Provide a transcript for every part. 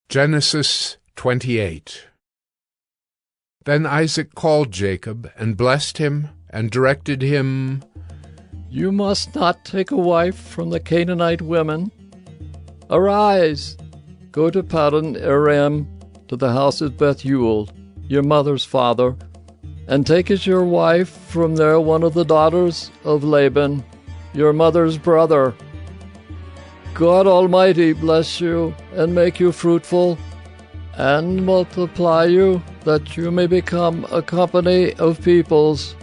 Genesis 28. Then Isaac called Jacob and blessed him and directed him, "You must not take a wife from the Canaanite women. Arise, go to Paddan Aram, to the house of Bethuel, your mother's father, and take as your wife from there one of the daughters of Laban, your mother's brother. God Almighty bless you and make you fruitful, and multiply you, that you may become a company of peoples.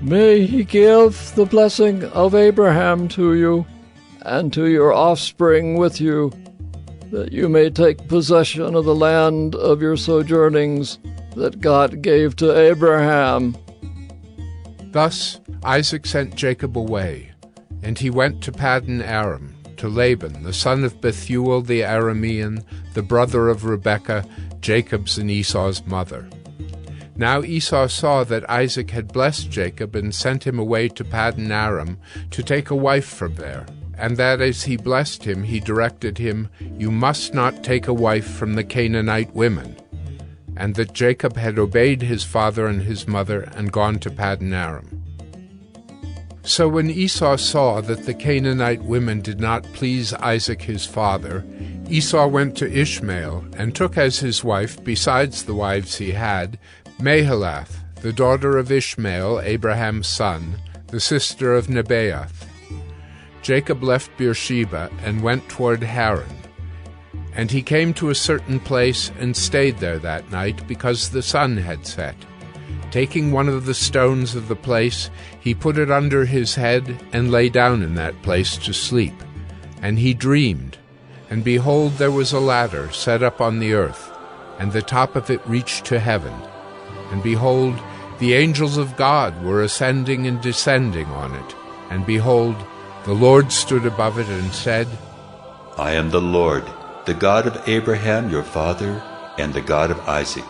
May he give the blessing of Abraham to you, and to your offspring with you, that you may take possession of the land of your sojournings that God gave to Abraham." Thus Isaac sent Jacob away, and he went to Paddan Aram, to Laban, the son of Bethuel the Aramean, the brother of Rebekah, Jacob's and Esau's mother. Now Esau saw that Isaac had blessed Jacob and sent him away to Paddan Aram to take a wife from there, and that as he blessed him he directed him, "You must not take a wife from the Canaanite women," and that Jacob had obeyed his father and his mother and gone to Paddan Aram. So when Esau saw that the Canaanite women did not please Isaac his father, Esau went to Ishmael and took as his wife, besides the wives he had, Mahalath, the daughter of Ishmael, Abraham's son, the sister of Nebaioth. Jacob left Beersheba and went toward Haran. And he came to a certain place and stayed there that night, because the sun had set. Taking one of the stones of the place, he put it under his head and lay down in that place to sleep. And he dreamed, and behold, there was a ladder set up on the earth, and the top of it reached to heaven. And behold, the angels of God were ascending and descending on it. And behold, the Lord stood above it and said, "I am the Lord, the God of Abraham your father, and the God of Isaac.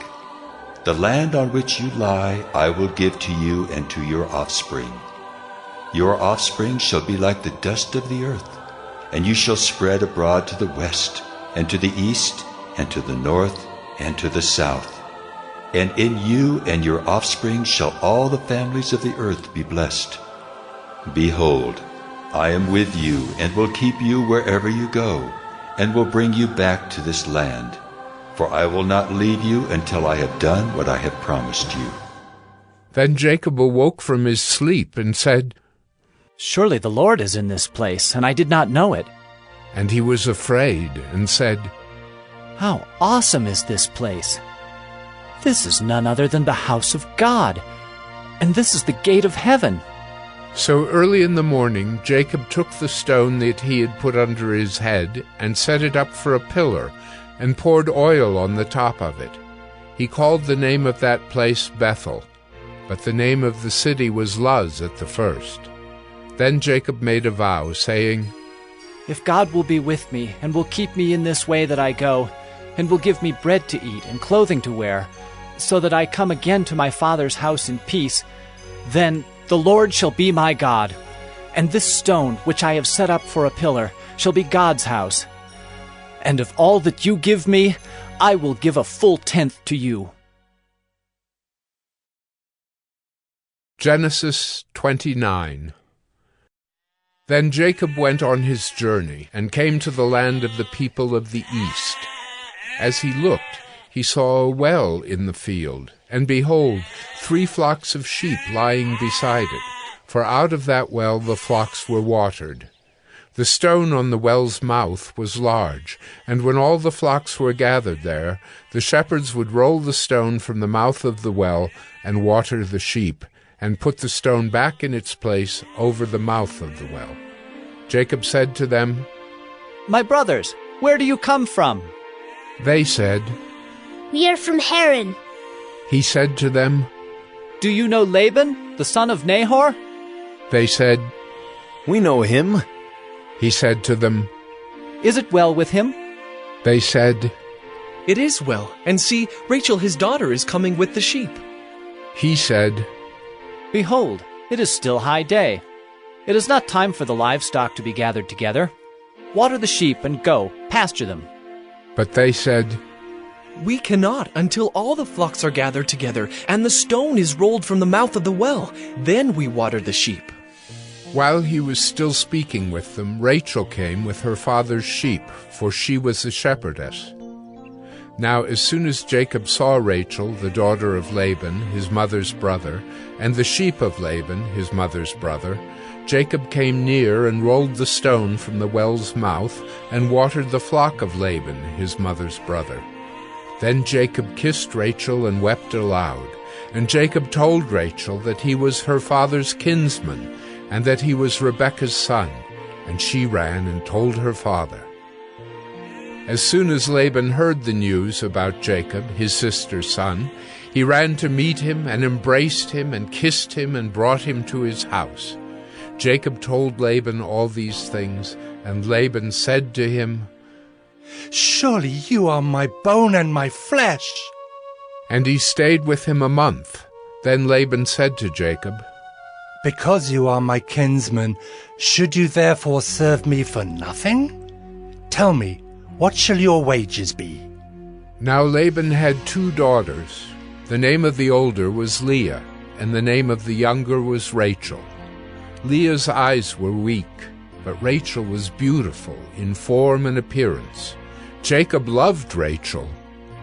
The land on which you lie I will give to you and to your offspring. Your offspring shall be like the dust of the earth, and you shall spread abroad to the west, and to the east, and to the north, and to the south. And in you and your offspring shall all the families of the earth be blessed. Behold, I am with you, and will keep you wherever you go, and will bring you back to this land. For I will not leave you until I have done what I have promised you." Then Jacob awoke from his sleep and said, "Surely the Lord is in this place, and I did not know it." And he was afraid and said, "How awesome is this place! This is none other than the house of God, and this is the gate of heaven." So early in the morning Jacob took the stone that he had put under his head and set it up for a pillar, and poured oil on the top of it. He called the name of that place Bethel, but the name of the city was Luz at the first. Then Jacob made a vow, saying, "If God will be with me, and will keep me in this way that I go, and will give me bread to eat and clothing to wear, so that I come again to my father's house in peace, then the Lord shall be my God, and this stone which I have set up for a pillar shall be God's house. And of all that you give me, I will give a full tenth to you." Genesis 29. Then Jacob went on his journey, and came to the land of the people of the east. As he looked, he saw a well in the field, and behold, 3 flocks of sheep lying beside it, for out of that well the flocks were watered. The stone on the well's mouth was large, and when all the flocks were gathered there, the shepherds would roll the stone from the mouth of the well and water the sheep, and put the stone back in its place over the mouth of the well. Jacob said to them, "My brothers, where do you come from?" They said, "We are from Haran." He said to them, "Do you know Laban, the son of Nahor?" They said, "We know him." He said to them, "Is it well with him?" They said, "It is well, and see, Rachel his daughter is coming with the sheep." He said, "Behold, it is still high day. It is not time for the livestock to be gathered together. Water the sheep and go, pasture them. But they said, We cannot until all the flocks are gathered together and the stone is rolled from the mouth of the well. Then we water the sheep. While he was still speaking with them, Rachel came with her father's sheep, for she was a shepherdess. Now as soon as Jacob saw Rachel, the daughter of Laban, his mother's brother, and the sheep of Laban, his mother's brother, Jacob came near and rolled the stone from the well's mouth and watered the flock of Laban, his mother's brother. Then Jacob kissed Rachel and wept aloud. And Jacob told Rachel that he was her father's kinsman, and that he was Rebekah's son. And she ran and told her father. As soon as Laban heard the news about Jacob, his sister's son, he ran to meet him and embraced him and kissed him and brought him to his house. Jacob told Laban all these things, and Laban said to him, Surely you are my bone and my flesh. And he stayed with him a month. Then Laban said to Jacob, Because you are my kinsman, should you therefore serve me for nothing? Tell me, what shall your wages be? Now Laban had 2 daughters. The name of the older was Leah, and the name of the younger was Rachel. Leah's eyes were weak, but Rachel was beautiful in form and appearance. Jacob loved Rachel,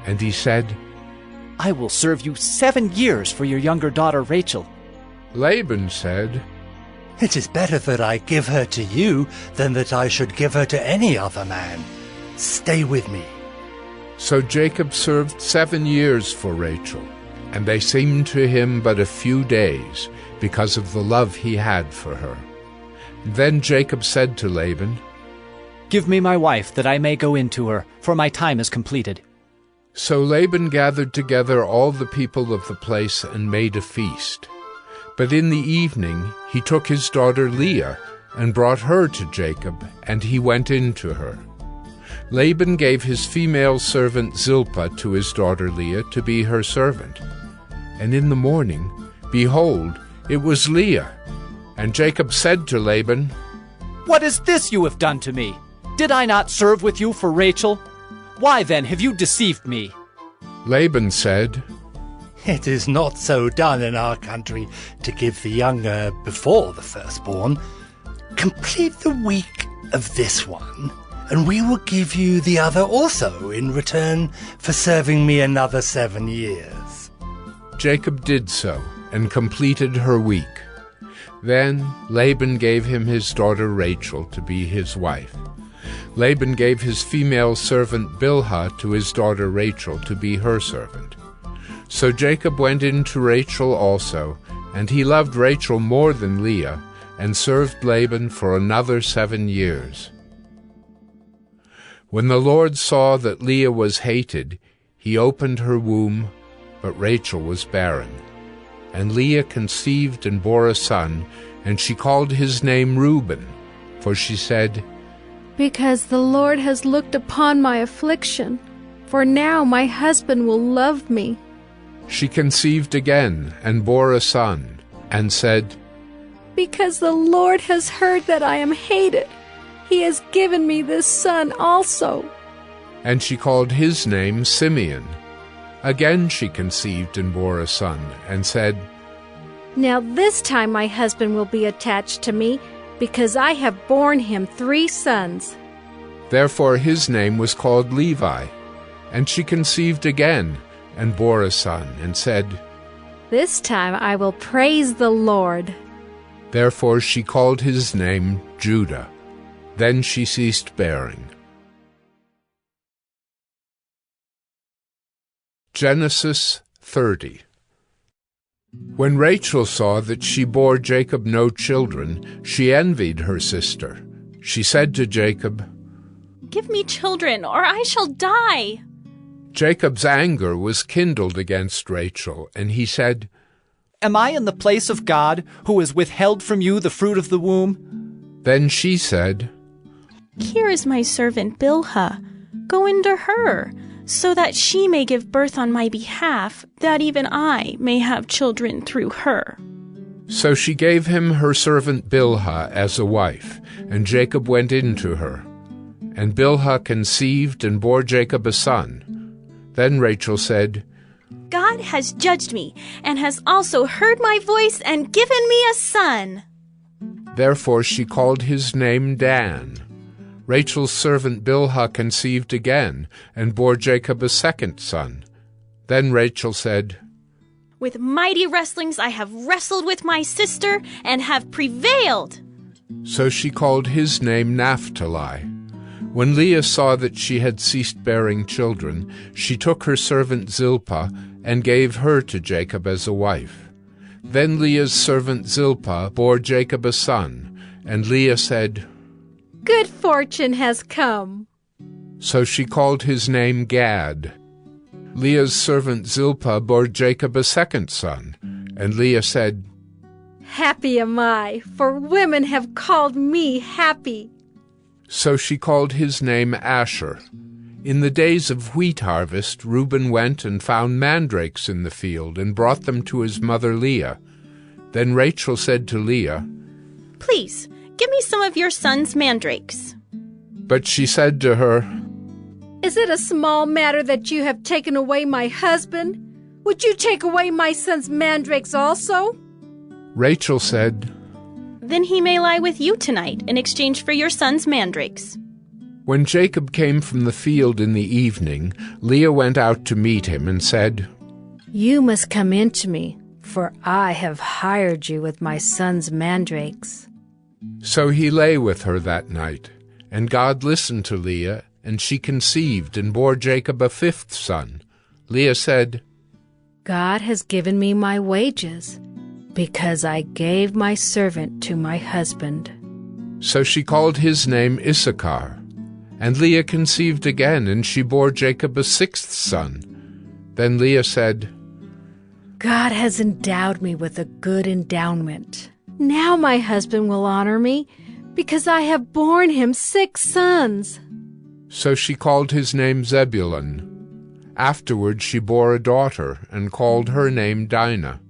and he said, I will serve you 7 years for your younger daughter Rachel. Laban said, It is better that I give her to you than that I should give her to any other man. Stay with me. So Jacob served 7 years for Rachel, and they seemed to him but a few days, because of the love he had for her. Then Jacob said to Laban, Give me my wife, that I may go in to her, for my time is completed. So Laban gathered together all the people of the place and made a feast. But in the evening he took his daughter Leah and brought her to Jacob, and he went in to her. Laban gave his female servant Zilpah to his daughter Leah to be her servant. And in the morning, behold, it was Leah. And Jacob said to Laban, What is this you have done to me? Did I not serve with you for Rachel? Why then have you deceived me? Laban said, It is not so done in our country to give the younger before the firstborn. Complete the week of this one, and we will give you the other also in return for serving me another 7 years. Jacob did so, and completed her week. Then Laban gave him his daughter Rachel to be his wife. Laban gave his female servant Bilhah to his daughter Rachel to be her servant. So Jacob went in to Rachel also, and he loved Rachel more than Leah, and served Laban for another 7 years. When the Lord saw that Leah was hated, he opened her womb, but Rachel was barren. And Leah conceived and bore a son, and she called his name Reuben, for she said, Because the Lord has looked upon my affliction, for now my husband will love me. She conceived again, and bore a son, and said, Because the Lord has heard that I am hated, he has given me this son also. And she called his name Simeon. Again she conceived and bore a son, and said, Now this time my husband will be attached to me, because I have borne him 3 sons. Therefore his name was called Levi. And she conceived again, and bore a son, and said, This time I will praise the Lord. Therefore she called his name Judah. Then she ceased bearing. Genesis 30. When Rachel saw that she bore Jacob no children, she envied her sister. She said to Jacob, Give me children, or I shall die. Jacob's anger was kindled against Rachel, and he said, Am I in the place of God, who has withheld from you the fruit of the womb? Then she said, Here is my servant Bilhah. Go into her, so that she may give birth on my behalf, that even I may have children through her. So she gave him her servant Bilhah as a wife, and Jacob went in to her. And Bilhah conceived and bore Jacob a son. Then Rachel said, God has judged me, and has also heard my voice and given me a son. Therefore she called his name Dan. Rachel's servant Bilhah conceived again, and bore Jacob a second son. Then Rachel said, With mighty wrestlings I have wrestled with my sister, and have prevailed. So she called his name Naphtali. When Leah saw that she had ceased bearing children, she took her servant Zilpah, and gave her to Jacob as a wife. Then Leah's servant Zilpah bore Jacob a son, and Leah said, Good fortune has come. So she called his name Gad. Leah's servant Zilpah bore Jacob a second son, and Leah said, Happy am I, for women have called me happy. So she called his name Asher. In the days of wheat harvest, Reuben went and found mandrakes in the field, and brought them to his mother Leah. Then Rachel said to Leah, Please, give me some of your son's mandrakes. But she said to her, Is it a small matter that you have taken away my husband? Would you take away my son's mandrakes also? Rachel said, Then he may lie with you tonight in exchange for your son's mandrakes. When Jacob came from the field in the evening, Leah went out to meet him and said, You must come in to me, for I have hired you with my son's mandrakes. So he lay with her that night, and God listened to Leah, and she conceived and bore Jacob a fifth son. Leah said, God has given me my wages, because I gave my servant to my husband. So she called his name Issachar. And Leah conceived again, and she bore Jacob a sixth son. Then Leah said, God has endowed me with a good endowment. Now my husband will honor me, because I have borne him 6 sons. So she called his name Zebulun. Afterward she bore a daughter, and called her name Dinah.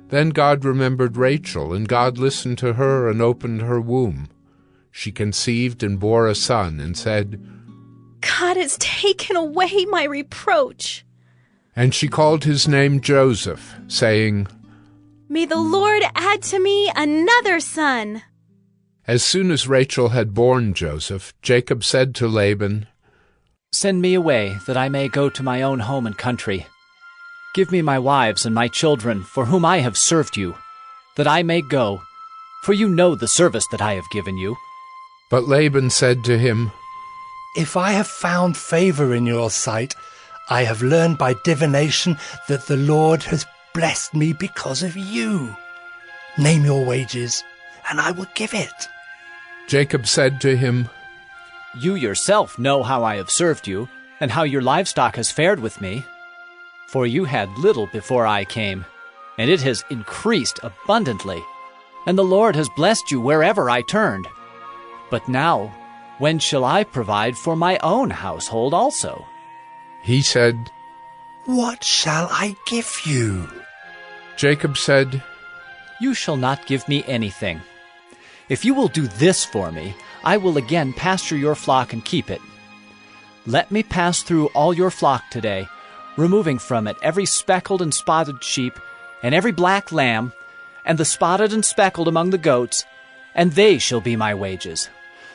Then God remembered Rachel, and God listened to her and opened her womb. She conceived and bore a son, and said, God has taken away my reproach. And she called his name Joseph, saying, May the Lord add to me another son. As soon as Rachel had borne Joseph, Jacob said to Laban, Send me away, that I may go to my own home and country. Give me my wives and my children, for whom I have served you, that I may go, for you know the service that I have given you. But Laban said to him, If I have found favor in your sight, I have learned by divination that the Lord has blessed me because of you. Name your wages, and I will give it. Jacob said to him, You yourself know how I have served you, and how your livestock has fared with me. For you had little before I came, and it has increased abundantly, and the Lord has blessed you wherever I turned. But now, when shall I provide for my own household also? He said, What shall I give you? Jacob said, You shall not give me anything. If you will do this for me, I will again pasture your flock and keep it. Let me pass through all your flock today, removing from it every speckled and spotted sheep, and every black lamb, and the spotted and speckled among the goats, and they shall be my wages.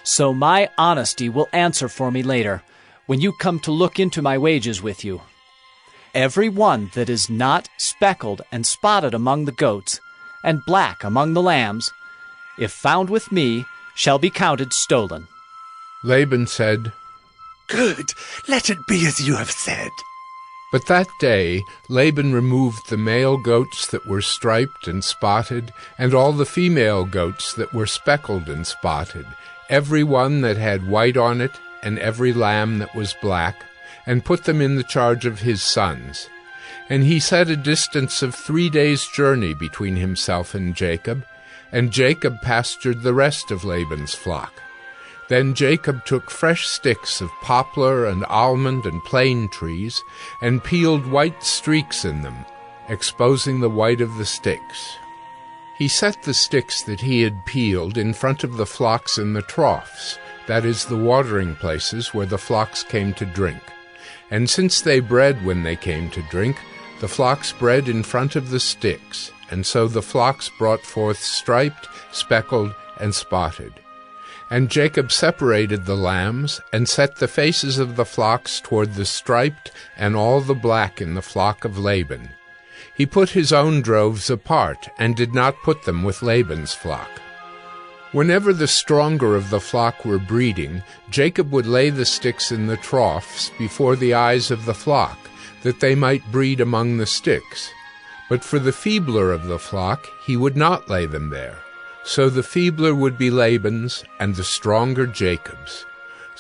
So my honesty will answer for me later, when you come to look into my wages with you. Every one that is not speckled and spotted among the goats, and black among the lambs, if found with me, shall be counted stolen. Laban said, Good, let it be as you have said. But that day Laban removed the male goats that were striped and spotted, and all the female goats that were speckled and spotted, every one that had white on it, and every lamb that was black, and put them in the charge of his sons. And he set a distance of 3 days' journey between himself and Jacob pastured the rest of Laban's flock. Then Jacob took fresh sticks of poplar and almond and plane trees, and peeled white streaks in them, exposing the white of the sticks. He set the sticks that he had peeled in front of the flocks in the troughs, that is, the watering places where the flocks came to drink. And since they bred when they came to drink, the flocks bred in front of the sticks, and so the flocks brought forth striped, speckled, and spotted. And Jacob separated the lambs, and set the faces of the flocks toward the striped and all the black in the flock of Laban. He put his own droves apart, and did not put them with Laban's flock. Whenever the stronger of the flock were breeding, Jacob would lay the sticks in the troughs before the eyes of the flock, that they might breed among the sticks. But for the feebler of the flock he would not lay them there. So the feebler would be Laban's, and the stronger Jacob's.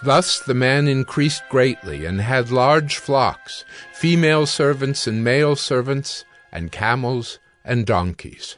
Thus the man increased greatly, and had large flocks, female servants and male servants, and camels and donkeys.